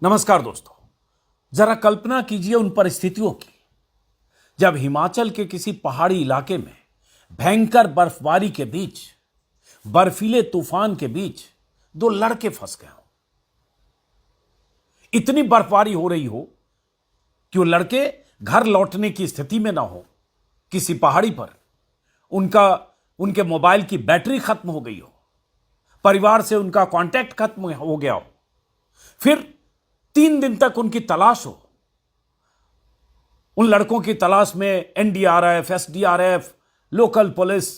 नमस्कार दोस्तों, जरा कल्पना कीजिए उन परिस्थितियों की जब हिमाचल के किसी पहाड़ी इलाके में भयंकर बर्फबारी के बीच, बर्फीले तूफान के बीच दो लड़के फंस गए हों। इतनी बर्फबारी हो रही हो कि वो लड़के घर लौटने की स्थिति में ना हो। किसी पहाड़ी पर उनके मोबाइल की बैटरी खत्म हो गई हो, परिवार से उनका कांटेक्ट खत्म हो गया हो, फिर 3 दिन तक उनकी तलाश हो। उन लड़कों की तलाश में एनडीआरएफ, एसडीआरएफ, लोकल पुलिस,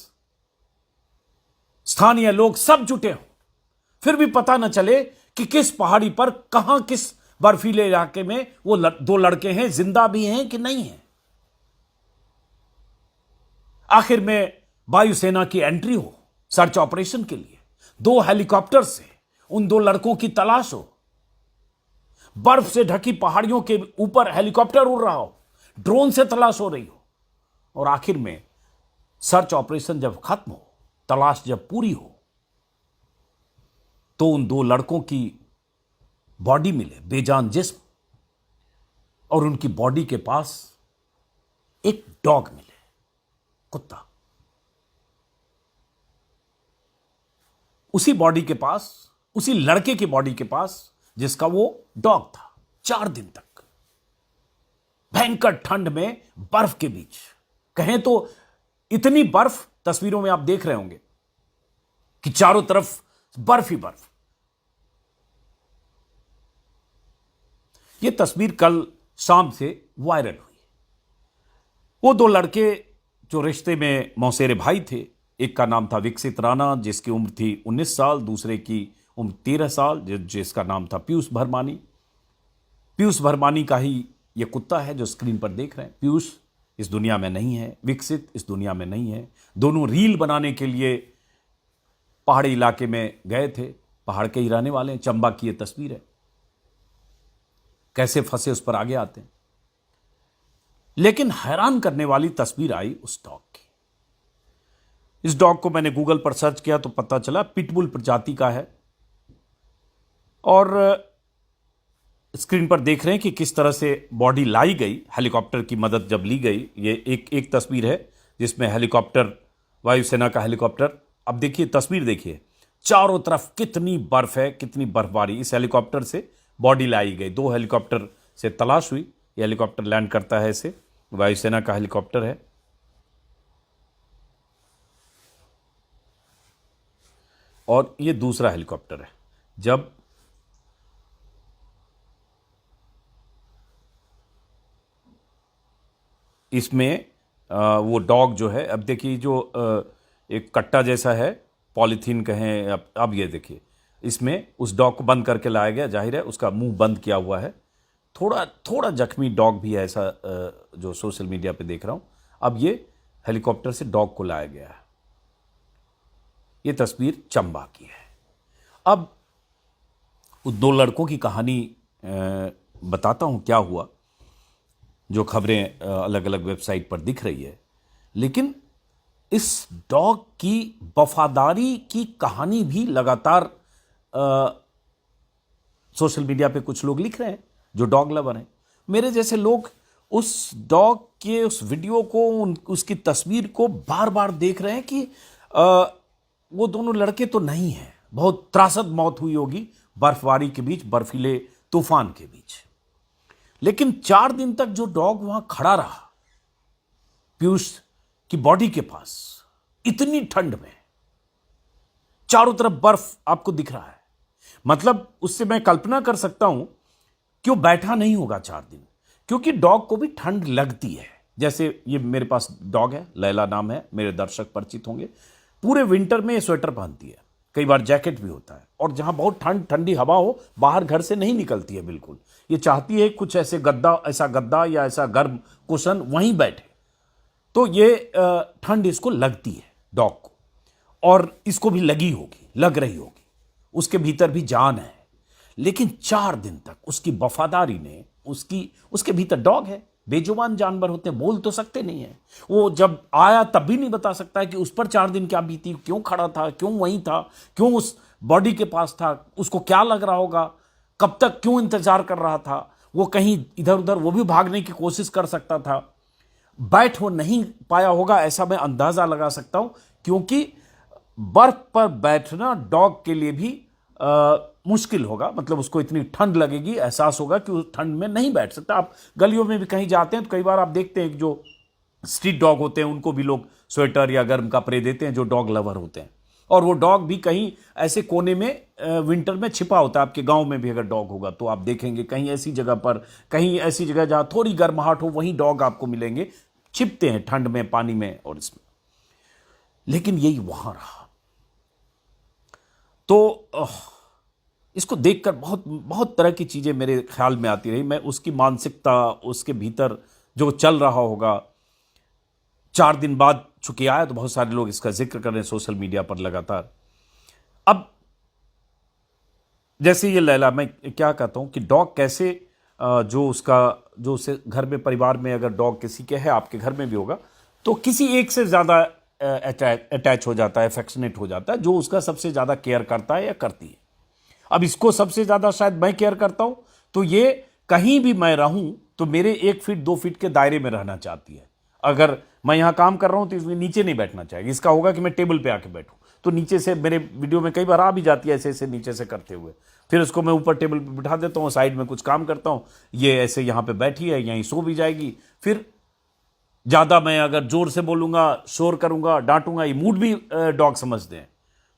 स्थानीय लोग सब जुटे हों, फिर भी पता न चले कि किस पहाड़ी पर, कहां, किस बर्फीले इलाके में वो दो लड़के हैं, जिंदा भी हैं कि नहीं हैं। आखिर में वायुसेना की एंट्री हो सर्च ऑपरेशन के लिए, 2 हेलीकॉप्टर से उन 2 लड़कों की तलाश हो, बर्फ से ढकी पहाड़ियों के ऊपर हेलीकॉप्टर उड़ रहा हो, ड्रोन से तलाश हो रही हो, और आखिर में सर्च ऑपरेशन जब खत्म हो, तलाश जब पूरी हो, तो उन 2 लड़कों की बॉडी मिले, बेजान जिस्म, और उनकी बॉडी के पास एक डॉग मिले, कुत्ता। उसी बॉडी के पास, उसी लड़के की बॉडी के पास जिसका वो डॉग था। 4 दिन तक भयंकर ठंड में, बर्फ के बीच, कहें तो इतनी बर्फ, तस्वीरों में आप देख रहे होंगे कि चारों तरफ बर्फ ही बर्फ। यह तस्वीर कल शाम से वायरल हुई। वो 2 लड़के जो रिश्ते में मौसेरे भाई थे, एक का नाम था विकसित राणा जिसकी उम्र थी 19 साल, दूसरे की उम्र 13 साल जिसका नाम था पीयूष भरमानी। पीयूष भरमानी का ही यह कुत्ता है जो स्क्रीन पर देख रहे हैं। पीयूष इस दुनिया में नहीं है, विकसित इस दुनिया में नहीं है। दोनों रील बनाने के लिए पहाड़ी इलाके में गए थे, पहाड़ के ही रहने वाले हैं। चंबा की यह तस्वीर है, कैसे फंसे उस पर आगे आते हैं। लेकिन हैरान करने वाली तस्वीर आई उस डॉग की। इस डॉग को मैंने गूगल पर सर्च किया तो पता चला पिटबुल प्रजाति का है, और स्क्रीन पर देख रहे हैं कि किस तरह से बॉडी लाई गई, हेलीकॉप्टर की मदद जब ली गई। ये एक तस्वीर है जिसमें हेलीकॉप्टर, वायुसेना का हेलीकॉप्टर। अब देखिए तस्वीर, देखिए चारों तरफ कितनी बर्फ है, कितनी बर्फबारी। इस हेलीकॉप्टर से बॉडी लाई गई, 2 हेलीकॉप्टर से तलाश हुई। ये हेलीकॉप्टर लैंड करता है, इसे वायुसेना का हेलीकॉप्टर है। और ये दूसरा हेलीकॉप्टर है। जब इसमें वो डॉग जो है, अब देखिए जो एक कट्टा जैसा है, पॉलीथीन कहें, अब ये देखिए इसमें उस डॉग को बंद करके लाया गया। जाहिर है उसका मुंह बंद किया हुआ है। थोड़ा जख्मी डॉग भी है, ऐसा जो सोशल मीडिया पे देख रहा हूं। अब ये हेलीकॉप्टर से डॉग को लाया गया है। ये तस्वीर चंबा की है। अब उन 2 लड़कों की कहानी बताता हूं क्या हुआ, जो खबरें अलग अलग वेबसाइट पर दिख रही है। लेकिन इस डॉग की वफादारी की कहानी भी लगातार सोशल मीडिया पे कुछ लोग लिख रहे हैं जो डॉग लवर हैं। मेरे जैसे लोग उस डॉग के उस वीडियो को, उसकी तस्वीर को बार बार देख रहे हैं कि वो दोनों लड़के तो नहीं हैं। बहुत त्रासद मौत हुई होगी बर्फबारी के बीच, बर्फीले तूफान के बीच। लेकिन 4 दिन तक जो डॉग वहां खड़ा रहा पीयूष की बॉडी के पास, इतनी ठंड में, चारों तरफ बर्फ आपको दिख रहा है, मतलब उससे मैं कल्पना कर सकता हूं कि वो बैठा नहीं होगा 4 दिन, क्योंकि डॉग को भी ठंड लगती है। जैसे ये मेरे पास डॉग है, लैला नाम है, मेरे दर्शक परिचित होंगे। पूरे विंटर में ये स्वेटर पहनती है, कई बार जैकेट भी होता है, और जहां बहुत ठंडी हवा हो, बाहर घर से नहीं निकलती है बिल्कुल। ये चाहती है कुछ ऐसा गद्दा या ऐसा गर्म कुशन वहीं बैठे। तो ये ठंड इसको लगती है डॉग को, और इसको भी लग रही होगी। उसके भीतर भी जान है। लेकिन 4 दिन तक उसकी वफादारी ने, उसके भीतर डॉग है, बेजुबान जानवर होते हैं, बोल तो सकते नहीं है। वो जब आया तब भी नहीं बता सकता है कि उस पर 4 दिन क्या बीती, क्यों खड़ा था, क्यों वहीं था, क्यों उस बॉडी के पास था, उसको क्या लग रहा होगा, कब तक क्यों इंतजार कर रहा था, वो कहीं इधर उधर वो भी भागने की कोशिश कर सकता था, बैठ वो नहीं पाया होगा ऐसा मैं अंदाजा लगा सकता हूं, क्योंकि बर्फ पर बैठना डॉग के लिए भी मुश्किल होगा। मतलब उसको इतनी ठंड लगेगी, एहसास होगा कि उस ठंड में नहीं बैठ सकता। आप गलियों में भी कहीं जाते हैं तो कई बार आप देखते हैं कि जो स्ट्रीट डॉग होते हैं उनको भी लोग स्वेटर या गर्म कपड़े देते हैं, जो डॉग लवर होते हैं। और वो डॉग भी कहीं ऐसे कोने में विंटर में छिपा होता है। आपके गांव में भी अगर डॉग होगा तो आप देखेंगे कहीं ऐसी जगह पर, कहीं ऐसी जगह जहां थोड़ी गर्माहट हो, वहीं डॉग आपको मिलेंगे, छिपते हैं ठंड में, पानी में और इसमें। लेकिन यही वहां रहा। तो इसको देखकर बहुत बहुत तरह की चीजें मेरे ख्याल में आती रही। मैं उसकी मानसिकता, उसके भीतर जो चल रहा होगा। 4 दिन बाद चूंकि आया तो बहुत सारे लोग इसका जिक्र कर रहे हैं सोशल मीडिया पर लगातार। अब जैसे ये लैला, मैं क्या कहता हूं कि डॉग कैसे जो उसे घर में, परिवार में अगर डॉग किसी के है, आपके घर में भी होगा, तो किसी एक से ज्यादा अटैच हो जाता है, अफेक्शनेट हो जाता है, जो उसका सबसे ज्यादा केयर करता है या करती है। अब इसको सबसे ज्यादा शायद मैं केयर करता हूं, तो ये कहीं भी मैं रहूं तो मेरे 1 फीट 2 फीट के दायरे में रहना चाहती है। अगर मैं यहां काम कर रहा हूं तो इसमें नीचे नहीं बैठना चाहिए। इसका होगा कि मैं टेबल पे आके बैठूं, तो नीचे से मेरे वीडियो में कई बार आ भी जाती है ऐसे ऐसे नीचे से करते हुए। फिर उसको मैं ऊपर टेबल पे बिठा देता हूं, साइड में कुछ काम करता हूं, ये ऐसे यहां पे बैठी है, यहीं सो भी जाएगी। फिर ज्यादा मैं अगर जोर से बोलूंगा, शोर करूंगा, डांटूंगा, ये मूड भी डॉग समझते हैं,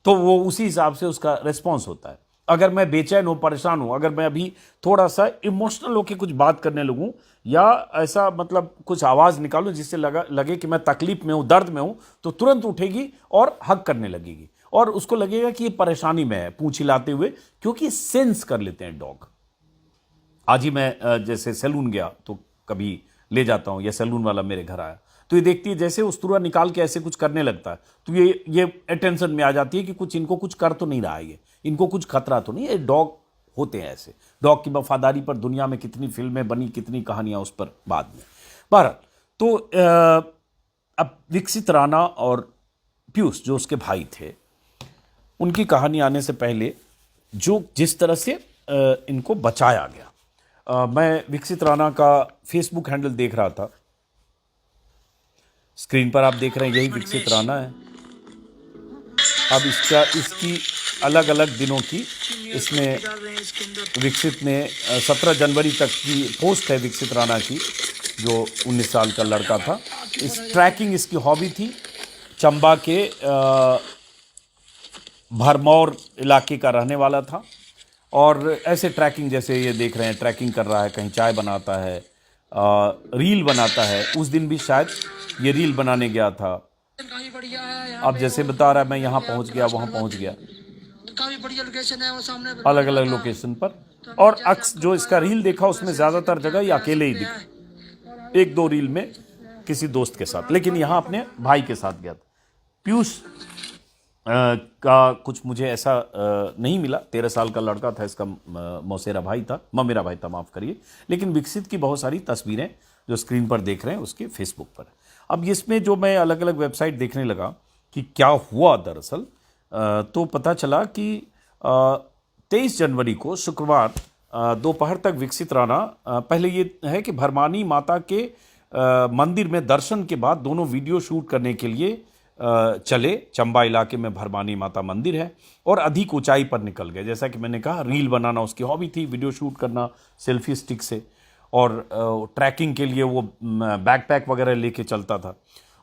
तो वो उसी हिसाब से उसका रिस्पॉन्स होता है। अगर मैं बेचैन हूं, परेशान हूं, अगर मैं अभी थोड़ा सा इमोशनल होकर कुछ बात करने लगूं या ऐसा मतलब कुछ आवाज निकालूं जिससे लगे कि मैं तकलीफ में हूं, दर्द में हूं, तो तुरंत उठेगी और हग करने लगेगी और उसको लगेगा कि ये परेशानी में है, पूंछ हिलाते हुए, क्योंकि सेंस कर लेते हैं डॉग। आज ही मैं जैसे सैलून गया तो कभी ले जाता हूं, या सैलून वाला मेरे घर आया तो ये देखती है, जैसे उस्तुरा निकाल के ऐसे कुछ करने लगता है तो ये अटेंशन में आ जाती है कि कुछ इनको कुछ कर तो नहीं रहा है, ये इनको कुछ खतरा तो नहीं है। डॉग होते हैं ऐसे। डॉग की वफादारी पर दुनिया में कितनी फिल्में बनी, कितनी कहानियां, उस पर बाद में। बहरहाल, तो अब विकसित राणा और पीयूष जो उसके भाई थे, उनकी कहानी आने से पहले जो जिस तरह से इनको बचाया गया, मैं विकसित राणा का फेसबुक हैंडल देख रहा था। स्क्रीन पर आप देख रहे हैं, यही विकसित राणा है। अब इसकी अलग अलग दिनों की इसमें विकसित ने 17 जनवरी तक की पोस्ट है विकसित राणा की, जो 19 साल का लड़का था। इस ट्रैकिंग इसकी हॉबी थी। चंबा के भरमौर इलाके का रहने वाला था और ऐसे ट्रैकिंग, जैसे ये देख रहे हैं, ट्रैकिंग कर रहा है, कहीं चाय बनाता है, रील बनाता है। उस दिन भी शायद ये रील बनाने गया था। अब जैसे बता रहा है, मैं यहाँ पहुँच गया, वहाँ पहुँच गया, काफी बढ़िया लोकेशन है वो सामने, अलग अलग लोकेशन पर। और अक्स जो इसका रील देखा उसमें ज्यादातर जगह ये अकेले ही दिखा, 1-2 रील में किसी दोस्त के साथ, लेकिन यहाँ अपने भाई के साथ गया था। पीयूष का कुछ मुझे ऐसा नहीं मिला। 13 साल का लड़का था, इसका मौसेरा भाई था, ममेरा भाई था, माफ करिए। लेकिन विकसित की बहुत सारी तस्वीरें जो स्क्रीन पर देख रहे हैं उसके फेसबुक पर। अब इसमें जो मैं अलग अलग वेबसाइट देखने लगा कि क्या हुआ दरअसल, तो पता चला कि 23 जनवरी को शुक्रवार दोपहर तक विकसित राणा, पहले ये है कि भरमानी माता के मंदिर में दर्शन के बाद दोनों वीडियो शूट करने के लिए चले। चंबा इलाके में भरमानी माता मंदिर है और अधिक ऊंचाई पर निकल गए। जैसा कि मैंने कहा, रील बनाना उसकी हॉबी थी, वीडियो शूट करना सेल्फी स्टिक से, और ट्रैकिंग के लिए वो बैकपैक वगैरह लेके चलता था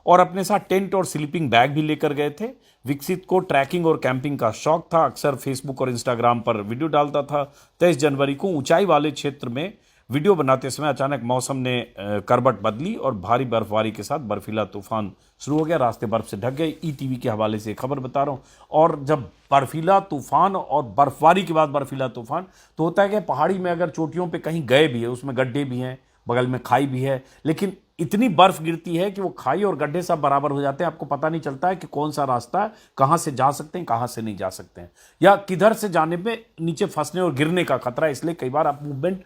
और अपने साथ टेंट और स्लीपिंग बैग भी लेकर गए थे। विकसित को ट्रैकिंग और कैंपिंग का शौक था, अक्सर फेसबुक और इंस्टाग्राम पर वीडियो डालता था। 23 जनवरी को ऊंचाई वाले क्षेत्र में वीडियो बनाते समय अचानक मौसम ने करवट बदली और भारी बर्फबारी के साथ बर्फीला तूफान शुरू हो गया। रास्ते बर्फ से ढक गए। ईटीवी के हवाले से खबर बता रहा हूँ। और जब बर्फीला तूफान और बर्फबारी के बाद बर्फीला तूफान, तो होता है कि पहाड़ी में अगर चोटियों पे कहीं गए भी है, उसमें गड्ढे भी हैं, बगल में खाई भी है, लेकिन इतनी बर्फ गिरती है कि वो खाई और गड्ढे सब बराबर हो जाते हैं। आपको पता नहीं चलता है कि कौन सा रास्ता है, कहाँ से जा सकते हैं, कहाँ से नहीं जा सकते हैं, या किधर से जाने पे नीचे फंसने और गिरने का खतरा है। इसलिए कई बार आप मूवमेंट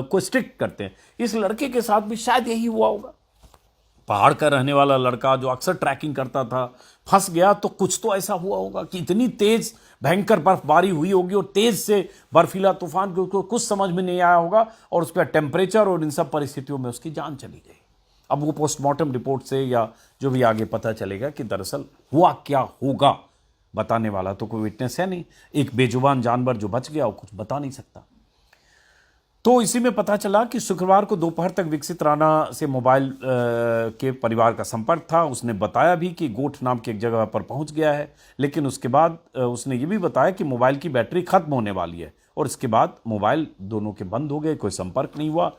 को स्ट्रिक्ट करते हैं। इस लड़के के साथ भी शायद यही हुआ होगा। पहाड़ का रहने वाला लड़का जो अक्सर ट्रैकिंग करता था, फंस गया, तो कुछ तो ऐसा हुआ होगा कि इतनी तेज भयंकर बर्फबारी हुई होगी और तेज से बर्फीला तूफान, क्योंकि कुछ समझ में नहीं आया होगा और उसका टेम्परेचर और इन सब परिस्थितियों में उसकी जान चली गई। अब वो पोस्टमार्टम रिपोर्ट से या जो भी आगे पता चलेगा कि दरअसल हुआ क्या होगा, बताने वाला तो कोई विटनेस है नहीं। एक बेजुबान जानवर जो बच गया वो कुछ बता नहीं सकता। तो इसी में पता चला कि शुक्रवार को दोपहर तक विकसित राणा से मोबाइल के परिवार का संपर्क था। उसने बताया भी कि गोठ नाम की एक जगह पर पहुंच गया है, लेकिन उसके बाद उसने ये भी बताया कि मोबाइल की बैटरी खत्म होने वाली है और इसके बाद मोबाइल दोनों के बंद हो गए, कोई संपर्क नहीं हुआ।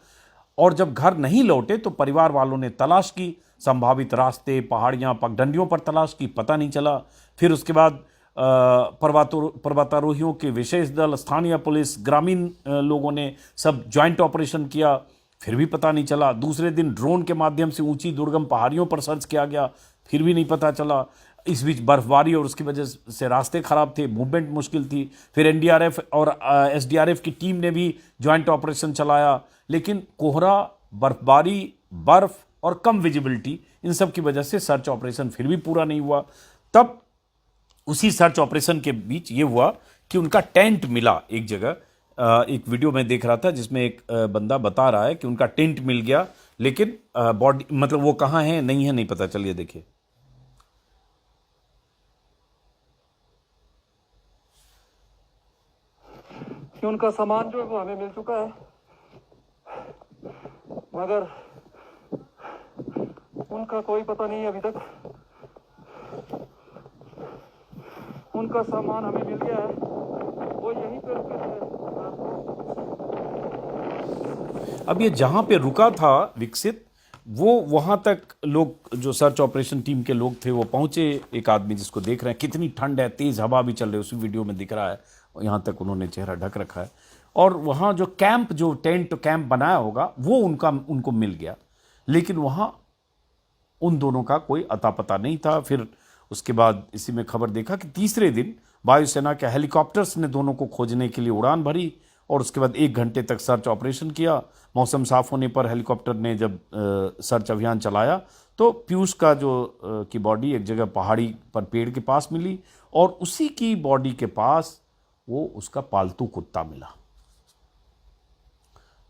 और जब घर नहीं लौटे तो परिवार वालों ने तलाश की, संभावित रास्ते, पहाड़ियां, पगडंडियों पर तलाश की, पता नहीं चला। फिर उसके बाद पर्वतारोहियों के विशेष दल, स्थानीय पुलिस, ग्रामीण लोगों ने सब ज्वाइंट ऑपरेशन किया, फिर भी पता नहीं चला। दूसरे दिन ड्रोन के माध्यम से ऊंची दुर्गम पहाड़ियों पर सर्च किया गया, फिर भी नहीं पता चला। इस बीच बर्फबारी और उसकी वजह से रास्ते खराब थे, मूवमेंट मुश्किल थी। फिर एनडीआरएफ और एसडीआरएफ की टीम ने भी ज्वाइंट ऑपरेशन चलाया, लेकिन कोहरा, बर्फबारी, बर्फ और कम विजिबिलिटी, इन सब की वजह से सर्च ऑपरेशन फिर भी पूरा नहीं हुआ। तब उसी सर्च ऑपरेशन के बीच ये हुआ कि उनका टेंट मिला एक जगह। एक वीडियो में देख रहा था जिसमें एक बंदा बता रहा है कि उनका टेंट मिल गया, लेकिन बॉडी मतलब वो कहाँ है नहीं है नहीं पता। चलिए देखिए। कि उनका सामान जो है वो हमें मिल चुका है, मगर उनका कोई पता नहीं है अभी तक। उनका सामान हमें मिल गया है, वो यहीं पे रुके थे। अब ये जहां पे रुका था विकसित, वो वहां तक लोग, जो सर्च ऑपरेशन टीम के लोग थे, वो पहुंचे। एक आदमी जिसको देख रहे हैं, कितनी ठंड है, तेज हवा भी चल रही है, उसी वीडियो में दिख रहा है। यहां तक उन्होंने चेहरा ढक रखा है। और वहां जो कैंप, जो टेंट कैंप बनाया होगा, वो उनको मिल गया, लेकिन वहां उन दोनों का कोई अता पता नहीं था। फिर उसके बाद इसी में खबर देखा कि तीसरे दिन वायुसेना के हेलीकॉप्टर्स ने दोनों को खोजने के लिए उड़ान भरी और उसके बाद 1 घंटे तक सर्च ऑपरेशन किया। मौसम साफ होने पर हेलीकॉप्टर ने जब सर्च अभियान चलाया तो पीयूष का की बॉडी एक जगह पहाड़ी पर पेड़ के पास मिली और उसी की बॉडी के पास वो उसका पालतू कुत्ता मिला।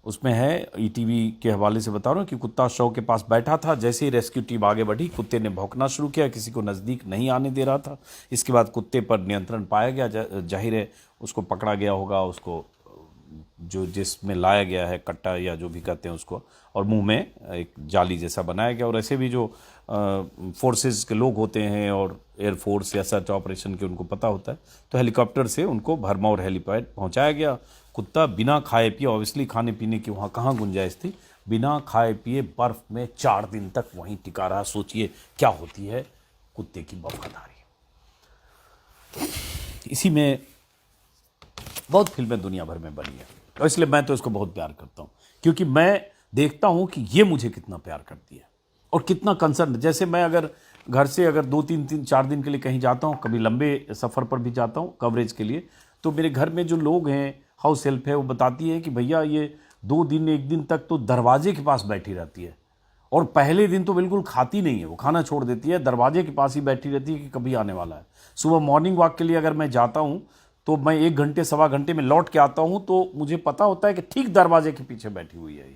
उसमें है, ईटीवी के हवाले से बता रहा हूँ कि कुत्ता शव के पास बैठा था। जैसे ही रेस्क्यू टीम आगे बढ़ी, कुत्ते ने भौंकना शुरू किया, किसी को नज़दीक नहीं आने दे रहा था। इसके बाद कुत्ते पर नियंत्रण पाया गया। जाहिर है उसको पकड़ा गया होगा, उसको जो जिसमें लाया गया है, कट्टा या जो भी कहते हैं उसको, और मुंह में एक जाली जैसा बनाया गया। और ऐसे भी जो फोर्सेस के लोग होते हैं और एयरफोर्स या सर्च ऑपरेशन के उनको पता होता है, तो हेलीकॉप्टर से उनको भरमौर हेलीपैड पहुंचाया गया। कुत्ता बिना खाए पिए, ऑब्वियसली खाने पीने की वहाँ कहाँ गुंजाइश थी, बिना खाए पिए बर्फ में 4 दिन तक वहीं टिका रहा। सोचिए क्या होती है कुत्ते की वफादारी। इसी में बहुत फिल्में दुनिया भर में बनी है और इसलिए मैं तो इसको बहुत प्यार करता हूँ, क्योंकि मैं देखता हूँ कि ये मुझे कितना प्यार करती है और कितना कंसर्न। जैसे मैं अगर घर से 2-3-4 दिन के लिए कहीं जाता हूँ, कभी लंबे सफ़र पर भी जाता हूँ कवरेज के लिए, तो मेरे घर में जो लोग हैं, हाउस हेल्प है, वो बताती है कि भैया ये 2 दिन 1 दिन तक तो दरवाजे के पास बैठी रहती है और पहले दिन तो बिल्कुल खाती नहीं है, वो खाना छोड़ देती है, दरवाजे के पास ही बैठी रहती है कि कभी आने वाला है। सुबह मॉर्निंग वॉक के लिए अगर मैं जाता हूँ तो मैं 1 घंटे 1.25 घंटे में लौट के आता हूँ तो मुझे पता होता है कि ठीक दरवाजे के पीछे बैठी हुई है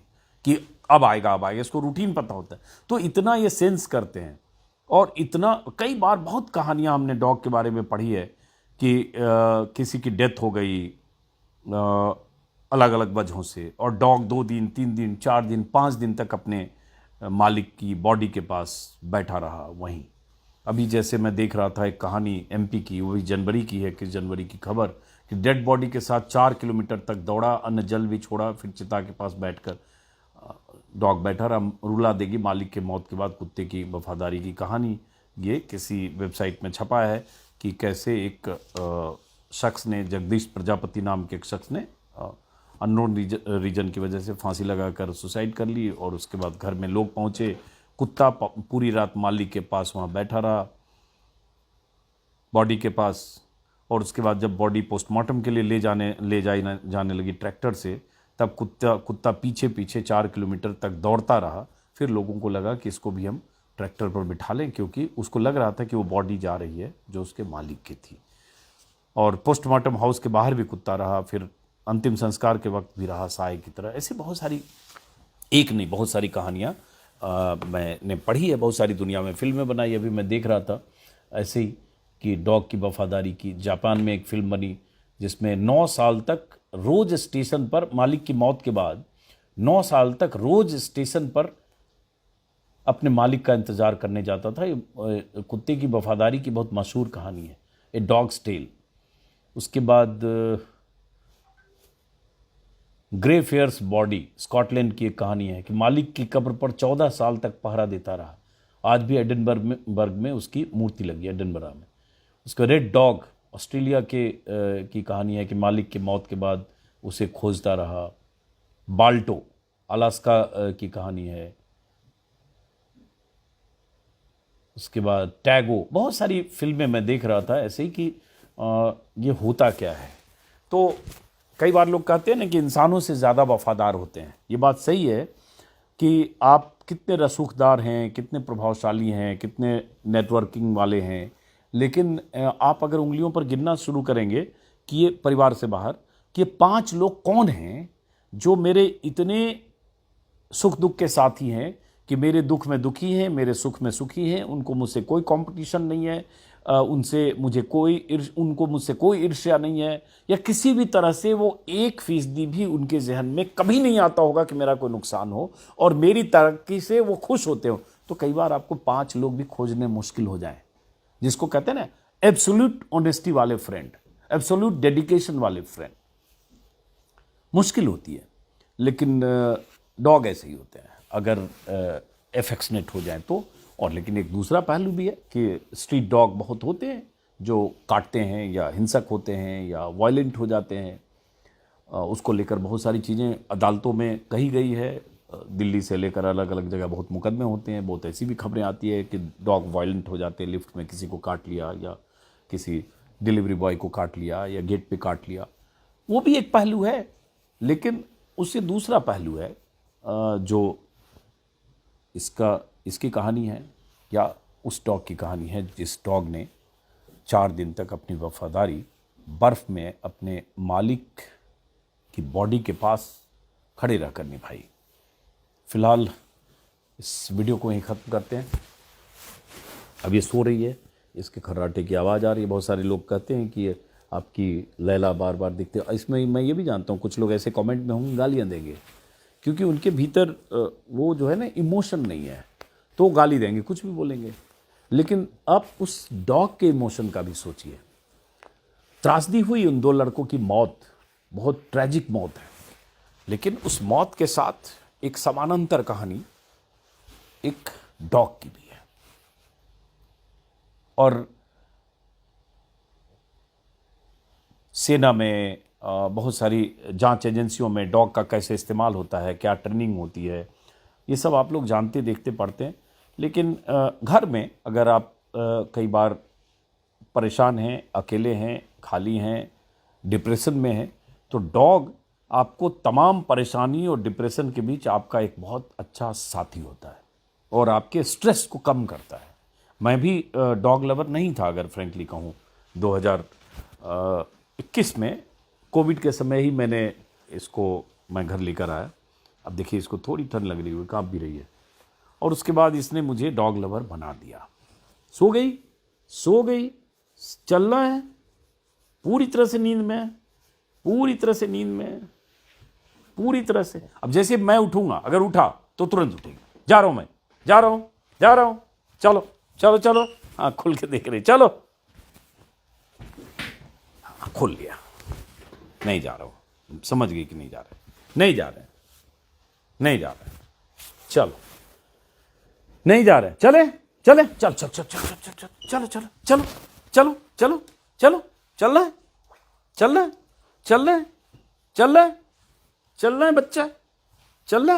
कि अब आएगा, इसको रूटीन पता होता है। तो इतना ये सेंस करते हैं। और इतना, कई बार बहुत कहानियाँ हमने डॉग के बारे में पढ़ी है कि किसी की डेथ हो गई अलग अलग वजहों से, और डॉग 2 दिन 3 दिन 4 दिन 5 दिन तक अपने मालिक की बॉडी के पास बैठा रहा वहीं। अभी जैसे मैं देख रहा था एक कहानी एमपी की, वो भी जनवरी की है, 21 जनवरी की खबर, कि डेड बॉडी के साथ 4 किलोमीटर तक दौड़ा, अन्न जल भी छोड़ा, फिर चिता के पास बैठकर डॉग बैठा रहा। रुला देगी मालिक के मौत के बाद कुत्ते की वफादारी की कहानी। ये किसी वेबसाइट में छपा है कि कैसे एक शख्स ने, जगदीश प्रजापति नाम के एक शख्स ने अननोन रीजन की वजह से फांसी लगाकर सुसाइड कर ली और उसके बाद घर में लोग पहुंचे, कुत्ता पूरी रात मालिक के पास वहाँ बैठा रहा बॉडी के पास। और उसके बाद जब बॉडी पोस्टमार्टम के लिए ले जाने लगी ट्रैक्टर से, तब कुत्ता पीछे पीछे 4 किलोमीटर तक दौड़ता रहा। फिर लोगों को लगा कि इसको भी हम ट्रैक्टर पर बिठा लें, क्योंकि उसको लग रहा था कि वो बॉडी जा रही है जो उसके मालिक की थी। और पोस्टमार्टम हाउस के बाहर भी कुत्ता रहा, फिर अंतिम संस्कार के वक्त भी रहा साय की तरह। ऐसी बहुत सारी, एक नहीं बहुत सारी कहानियाँ मैंने पढ़ी है, बहुत सारी दुनिया में फिल्में बनाई। अभी मैं देख रहा था ऐसे ही कि डॉग की वफादारी की, जापान में एक फिल्म बनी जिसमें 9 साल तक रोज स्टेशन पर, मालिक की मौत के बाद 9 साल तक रोज स्टेशन पर अपने मालिक का इंतज़ार करने जाता था। ये कुत्ते की वफादारी की बहुत मशहूर कहानी है, ए डॉग्स टेल। उसके बाद ग्रे फेयर्स बॉडी, स्कॉटलैंड की एक कहानी है कि मालिक की कब्र पर 14 साल तक पहरा देता रहा। आज भी एडिनबर्ग में उसकी मूर्ति लगी है, एडिनबर्ग में। उसका रेड डॉग, ऑस्ट्रेलिया की कहानी है कि मालिक की मौत के बाद उसे खोजता रहा। बाल्टो, अलास्का की कहानी है। उसके बाद टैगो, बहुत सारी फिल्में मैं देख रहा था ऐसे ही कि ये होता क्या है। तो कई बार लोग कहते हैं ना कि इंसानों से ज़्यादा वफादार होते हैं। ये बात सही है कि आप कितने रसूखदार हैं, कितने प्रभावशाली हैं, कितने नेटवर्किंग वाले हैं, लेकिन आप अगर उंगलियों पर गिनना शुरू करेंगे कि ये परिवार से बाहर कि 5 लोग कौन हैं जो मेरे इतने सुख दुख के साथी हैं कि मेरे दुख में दुखी हैं, मेरे सुख में सुखी हैं, उनको मुझसे कोई कंपटीशन नहीं है, उनको मुझसे कोई ईर्ष्या नहीं है, या किसी भी तरह से वो 1% भी उनके जहन में कभी नहीं आता होगा कि मेरा कोई नुकसान हो, और मेरी तरक्की से वो खुश होते हो। तो कई बार आपको 5 लोग भी खोजने मुश्किल हो जाए, जिसको कहते हैं ना एब्सोल्यूट ऑनेस्टी वाले फ्रेंड, एब्सोल्यूट डेडिकेशन वाले फ्रेंड। मुश्किल होती है, लेकिन डॉग ऐसे ही होते हैं अगर एफेक्शनेट हो जाए तो। और लेकिन एक दूसरा पहलू भी है कि स्ट्रीट डॉग बहुत होते हैं जो काटते हैं या हिंसक होते हैं या वायलेंट हो जाते हैं। उसको लेकर बहुत सारी चीज़ें अदालतों में कही गई है। दिल्ली से लेकर अलग अलग जगह बहुत मुकदमे होते हैं। बहुत ऐसी भी खबरें आती है कि डॉग वायलेंट हो जाते हैं, लिफ्ट में किसी को काट लिया या किसी डिलीवरी बॉय को काट लिया या गेट पे काट लिया। वो भी एक पहलू है, लेकिन उससे दूसरा पहलू है जो इसकी कहानी है या उस डॉग की कहानी है जिस डॉग ने 4 दिन तक अपनी वफादारी बर्फ़ में अपने मालिक की बॉडी के पास खड़े रहकर निभाई। फ़िलहाल इस वीडियो को यहीं ख़त्म करते हैं। अब ये सो रही है, इसके खर्राटे की आवाज़ आ रही है। बहुत सारे लोग कहते हैं कि आपकी लैला बार बार दिखते हैं। इसमें मैं ये भी जानता हूँ कुछ लोग ऐसे कमेंट में होंगे गालियाँ देंगे, क्योंकि उनके भीतर वो जो है ना इमोशन नहीं है, तो गाली देंगे, कुछ भी बोलेंगे। लेकिन आप उस डॉग के इमोशन का भी सोचिए। त्रासदी हुई उन 2 लड़कों की मौत, बहुत ट्रैजिक मौत है, लेकिन उस मौत के साथ एक समानांतर कहानी एक डॉग की भी है। और सेना में बहुत सारी जांच एजेंसियों में डॉग का कैसे इस्तेमाल होता है, क्या ट्रेनिंग होती है, ये सब आप लोग जानते, देखते, पढ़ते हैं। लेकिन घर में अगर आप कई बार परेशान हैं, अकेले हैं, खाली हैं, डिप्रेशन में हैं, तो डॉग आपको तमाम परेशानी और डिप्रेशन के बीच आपका एक बहुत अच्छा साथी होता है और आपके स्ट्रेस को कम करता है। मैं भी डॉग लवर नहीं था, अगर फ्रेंकली कहूँ। 2021 में कोविड के समय ही मैं घर लेकर आया। अब देखिए इसको थोड़ी ठंड लग रही है, काँप भी रही है, और उसके बाद इसने मुझे डॉग लवर बना दिया। सो गई, चलना है, पूरी तरह से नींद में, पूरी तरह से। अब जैसे मैं उठूंगा, अगर उठा तो तुरंत उठेगी, जा रहा हूँ, चलो, हाँ खुल के देख रही, चलो, हाँ खोल लिया, नहीं जा रहा हूँ, समझ गई कि नहीं जा रहे, नहीं जा रहे, चलो, नहीं जा रहे, चले, चल, चल रहा है बच्चा, चल रहा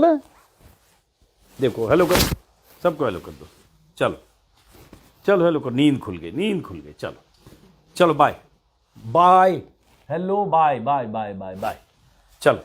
है। देखो हेलो कर, सबको हेलो कर दो, चलो हेलो कर, नींद खुल गई, चलो बाय, हेलो बाय, चलो।